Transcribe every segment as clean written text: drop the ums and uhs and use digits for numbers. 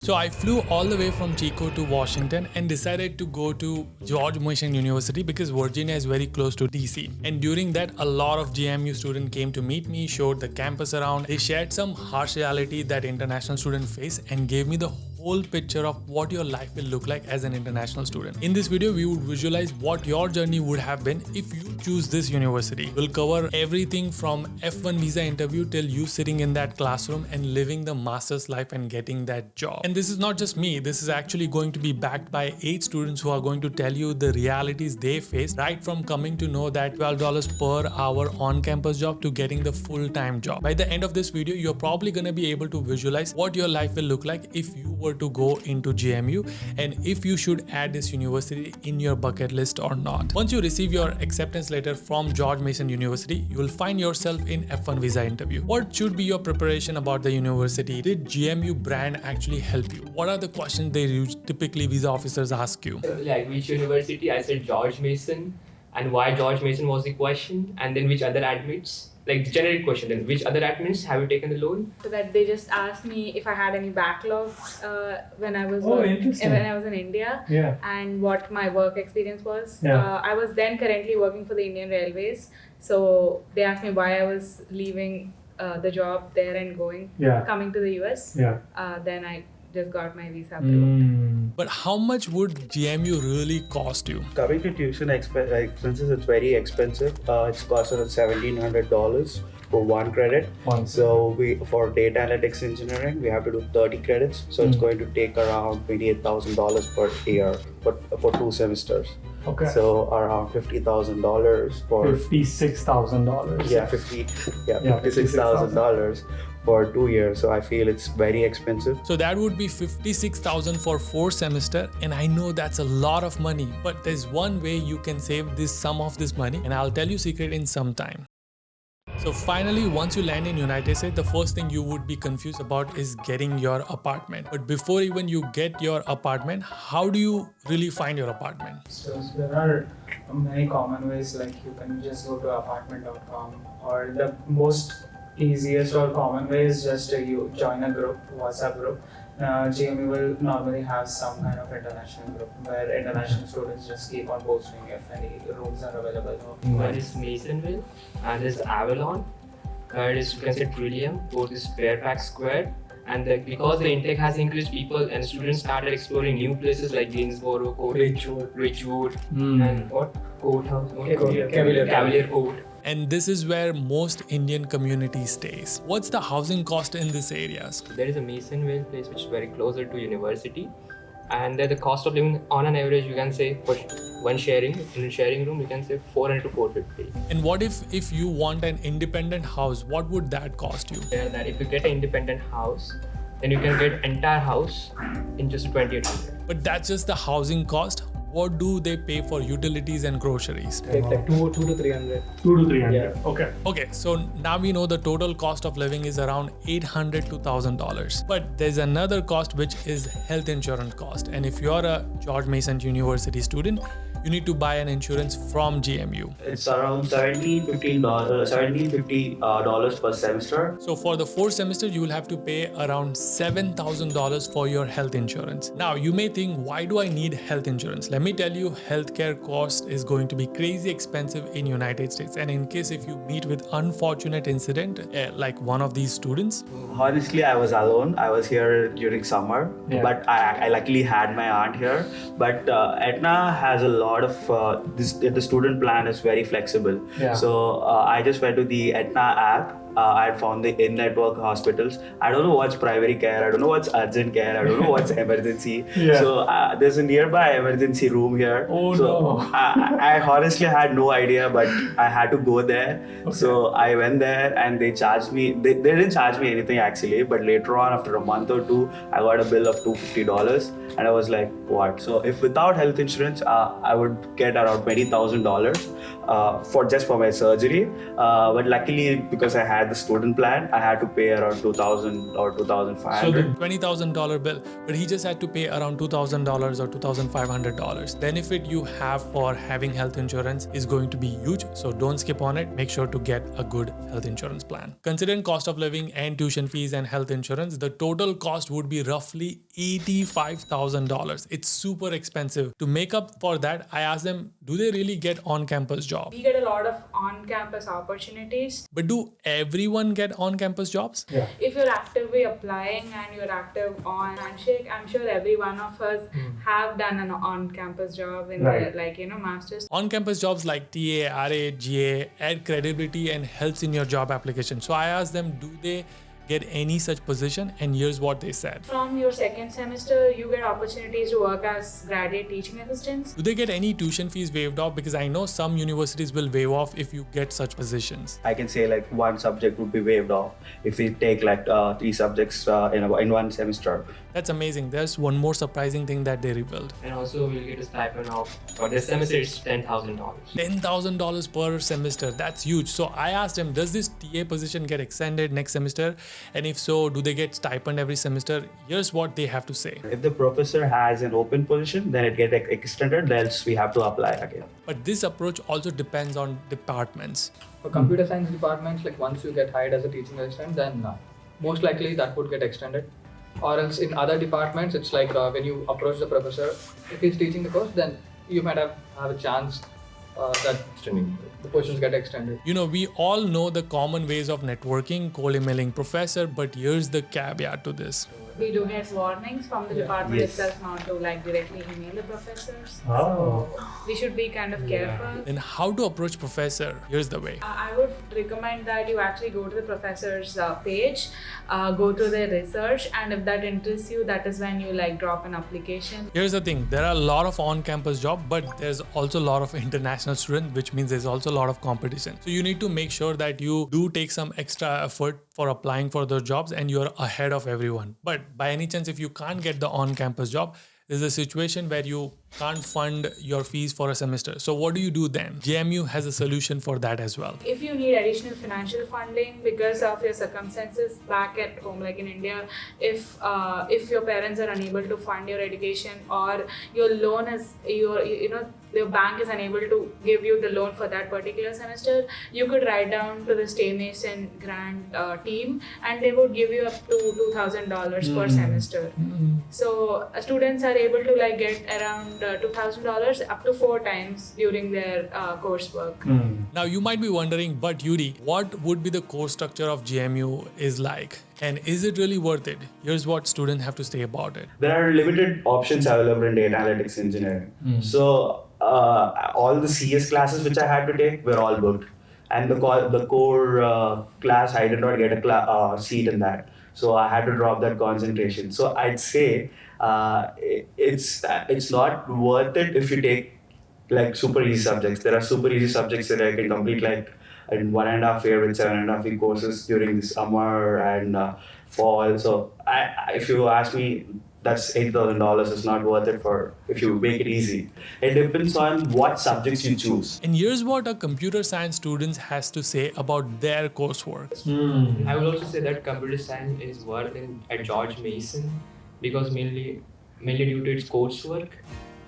So I flew all the way from Chico to Washington and decided to go to George Mason University because Virginia is very close to DC. And during that, a lot of GMU students came to meet me, showed the campus around. They shared some harsh reality that international students face and gave me the whole picture of what your life will look like as an international student. In this video, we would visualize what your journey would have been if you choose this university. We'll cover everything from F1 visa interview till you sitting in that classroom and living the master's life and getting that job. And this is not just me, this is actually going to be backed by 8 students who are going to tell you the realities they face, right from coming to know that $12 per hour on-campus job to getting the full-time job. By the end of this video, you're probably going to be able to visualize what your life will look like if you were to go into GMU and if you should add this university in your bucket list or not. Once you receive your acceptance letter from George Mason University, you will find yourself in F1 visa interview. What should be your preparation about the university? Did GMU brand actually help you? What are the questions they typically visa officers ask you? Like which university? I said George Mason, and why George Mason was the question, and then which other admits. Like the generic question, then which other admins have you taken the loan? So that they just asked me if I had any backlogs when I was in India, and what my work experience was. I was then currently working for the Indian Railways, so they asked me why I was leaving the job there and coming to the US. Then I just got my visa approved. But how much would GMU really cost you? Coming to tuition expenses, it's very expensive. It's cost around $1,700 for one credit. So for data analytics engineering, we have to do 30 credits. So it's going to take around $28,000 per year for 2 semesters. Okay. So around $50,000 for $56,000. $56,000 for 2 years. So I feel it's very expensive. So that would be $56,000 for 4 semester, and I know that's a lot of money, but there's one way you can save some of this money, and I'll tell you secret in some time. So finally, once you land in United States, the first thing you would be confused about is getting your apartment. But before even you get your apartment, how do you really find your apartment? So there are many common ways, like you can just go to apartment.com, or the most easiest or common way is just you join a group, WhatsApp group. GMU will normally have some kind of international group where international students just keep on posting if any rooms are available. One is Masonville, and there's Avalon. Third is, you can say, Trillium. Fourth is Fairfax Square. And because the intake has increased, people and students started exploring new places like Gainsborough, Ridgewood, and what? Courthouse? Cavalier Court. And this is where most Indian community stays. What's the housing cost in these areas? There is a Masonville place which is very closer to university, and there the cost of living on an average, you can say, for one sharing room, you can say 400 to 450. And what if you want an independent house, what would that cost you? That if you get an independent house, then you can get entire house in just 2,800. But that's just the housing cost. What do they pay for utilities and groceries? Like 2 to 300. 2 to 300. Yeah. Okay, so now we know the total cost of living is around $800 to $1,000. But there's another cost which is health insurance cost. And if you're a George Mason University student, you need to buy an insurance from GMU. It's around $1,750 per semester. So for the 4 semesters, you will have to pay around $7,000 for your health insurance. Now you may think, why do I need health insurance? Let me tell you, healthcare cost is going to be crazy expensive in United States. And in case if you meet with unfortunate incident, like one of these students. Honestly, I was alone. I was here during summer, but I luckily had my aunt here. But Aetna has a lot of the student plan is very flexible. So I just went to the Aetna app. I found the in-network hospitals. I don't know what's primary care. I don't know what's urgent care. I don't know what's emergency. So there's a nearby emergency room here. I honestly had no idea, but I had to go there. So I went there and they charged me. They didn't charge me anything actually, but later on, after a month or two, I got a bill of $250, and I was like, what? So if without health insurance, I would get around $20,000 for my surgery. But luckily, because I had had the student plan, I had to pay around 2,000 or 2,500. So the $20,000 bill, but he just had to pay around $2,000 or $2,500. Benefit you have for having health insurance is going to be huge, so don't skip on it. Make sure to get a good health insurance plan. Considering cost of living and tuition fees and health insurance, the total cost would be roughly $85,000. It's super expensive. To make up for that, I asked them, do they really get on-campus jobs? We get a lot of on-campus opportunities. But do everyone get on-campus jobs? Yeah. If you're actively applying and you're active on Handshake, I'm sure every one of us have done an on-campus job in Right. their, masters. On-campus jobs like TA, RA, GA add credibility and helps in your job application. So I asked them, do they get any such position? And here's what they said. From your second semester, you get opportunities to work as graduate teaching assistants. Do they get any tuition fees waived off? Because I know some universities will waive off if you get such positions. I can say like one subject would be waived off if we take like 3 subjects in one semester. That's amazing. There's one more surprising thing that they revealed. And also we'll get a stipend of, for this semester it's $10,000. $10,000 per semester. That's huge. So I asked them, does this TA position get extended next semester? And if so, do they get stipend every semester? Here's what they have to say. If the professor has an open position, then it gets extended, else we have to apply again. But this approach also depends on departments. For computer science departments, like once you get hired as a teaching assistant, then most likely that would get extended. Or else in other departments, it's like when you approach the professor, if he's teaching the course, then you might have a chance that the positions get extended. You know, we all know the common ways of networking, cold emailing professor, but here's the caveat to this. We do get warnings from the department Yes. itself not to directly email the professors. Oh. So we should be kind of careful. Then how to approach professor? Here's the way. I would recommend that you actually go to the professor's page, go to their research, and if that interests you, that is when you drop an application. Here's the thing, there are a lot of on-campus jobs, but there's also a lot of international students, which means there's also a lot of competition. So you need to make sure that you do take some extra effort for applying for those jobs and you're ahead of everyone. But by any chance, if you can't get the on-campus job, there's a situation where you can't fund your fees for a semester. So what do you do then? JMU has a solution for that as well. If you need additional financial funding because of your circumstances back at home, like in India, if your parents are unable to fund your education or your loan is your bank is unable to give you the loan for that particular semester, you could write down to the Stay Mason grant team and they would give you up to $2,000 per semester. So students are able to get around $2,000 up to 4 times during their coursework. Now you might be wondering, but Yudi, what would be the course structure of JMU is like? And is it really worth it? Here's what students have to say about it. There are limited options available in data analytics engineering. So all the CS classes which I had to take were all booked. And the core class, I did not get a seat in that. So I had to drop that concentration. So I'd say it's not worth it if you take super easy subjects. There are super easy subjects that I can complete in 1.5 year with 7.5 week courses during the summer and fall. So if you ask me, that's $8,000 is not worth it if you make it easy. It depends on what subjects you choose. And here's what a computer science student has to say about their coursework. I would also say that computer science is worth it at George Mason because mainly due to its coursework,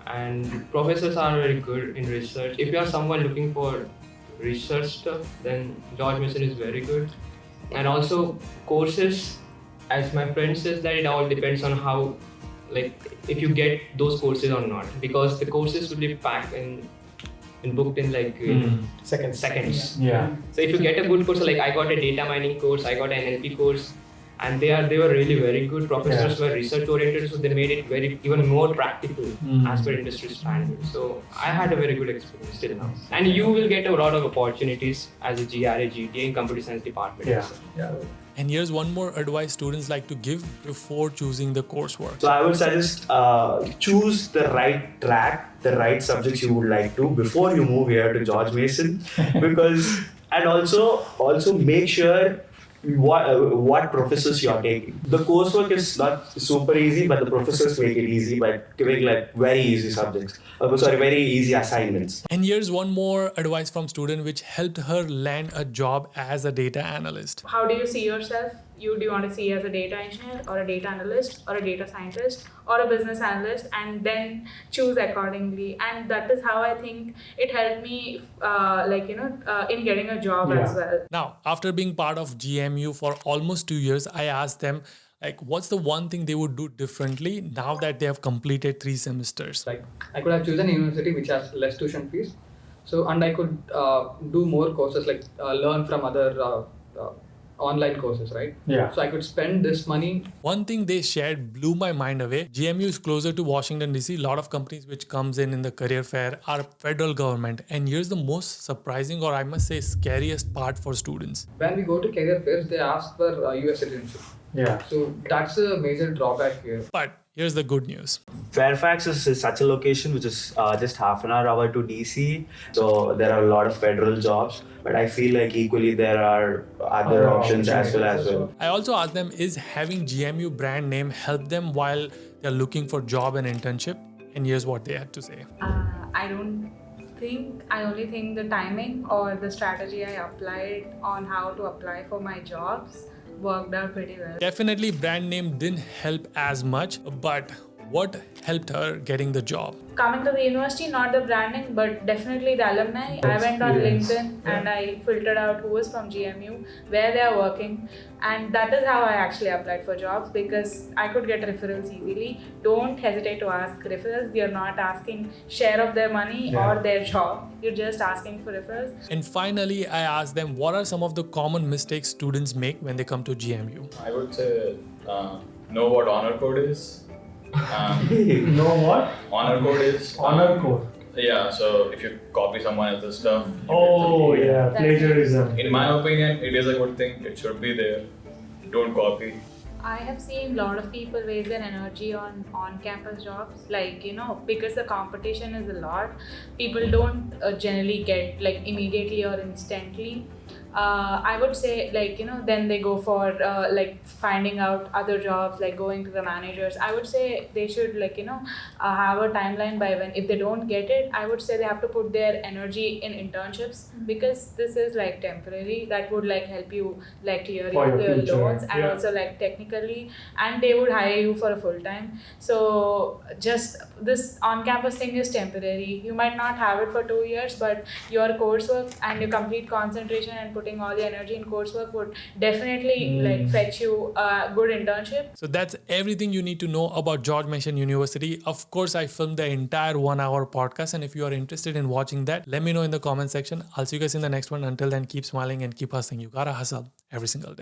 and professors are very good in research. If you are someone looking for research stuff, then George Mason is very good. And also courses, as my friend says, that it all depends on how, if you get those courses or not, because the courses will be packed and booked in seconds. Yeah. So if you get a good course, I got a data mining course, I got an NLP course, and they were really very good. Professors were research oriented, so they made it even more practical as per industry standards. So I had a very good experience till now. And you will get a lot of opportunities as a GRA, GTA in computer science department. Yeah. And here's one more advice students like to give before choosing the coursework. So I would suggest choose the right track, the right subjects you would like to before you move here to George Mason, and also make sure what professors you're taking. The coursework is not super easy, but the professors make it easy by giving like very easy subjects. Very easy assignments. And here's one more advice from student which helped her land a job as a data analyst. How do you see yourself? Do you want to see as a data engineer or a data analyst or a data scientist or a business analyst, and then choose accordingly. And that is how I think it helped me in getting a job as well. Now, after being part of GMU for almost 2 years, I asked them like what's the one thing they would do differently now that they have completed 3 semesters. Like I could have chosen a university which has less tuition fees, so and I could do more courses, like learn from other online courses, right? So I could spend this money. One thing they shared blew my mind away. GMU is closer to Washington DC. A lot of companies which comes in the career fair are federal government. And here's the most surprising, or I must say scariest part for students. When we go to career fairs, they ask for US citizenship. So that's a major drawback here. But here's the good news. Fairfax is such a location which is just half an hour to DC. So there are a lot of federal jobs. But I feel like equally there are other options as well. I also asked them, is having GMU brand name help them while they're looking for job and internship? And here's what they had to say. I only think the timing or the strategy I applied on how to apply for my jobs worked out pretty well. Definitely brand name didn't help as much, but what helped her getting the job? Coming to the university, not the branding, but definitely the alumni. I went on LinkedIn and I filtered out who was from GMU, where they are working, and that is how I actually applied for jobs, because I could get referrals easily. Don't hesitate to ask referrals. You're not asking share of their money or their job. You're just asking for referrals. And finally, I asked them, what are some of the common mistakes students make when they come to GMU? I would say know what honor code is. Know what? Honor code is. Honor code. Yeah, so if you copy someone else's stuff. Plagiarism. In my opinion, it is a good thing. It should be there. Don't copy. I have seen a lot of people waste their energy on on-campus jobs, because the competition is a lot. People don't generally get immediately or instantly. I would say then they go for finding out other jobs, going to the managers. I would say they should have a timeline by when, if they don't get it, I would say they have to put their energy in internships, because this is temporary. That would help you clear your loans and also technically, and they would hire you for a full time. So just this on-campus thing is temporary. You might not have it for 2 years, but your coursework and your complete concentration and putting all the energy in coursework would definitely fetch you a good internship. So that's everything you need to know about George Mason University. Of course, I filmed the entire 1-hour podcast, and if you are interested in watching that, let me know in the comment section. I'll see you guys in the next one. Until then, keep smiling and keep hustling. You gotta hustle every single day.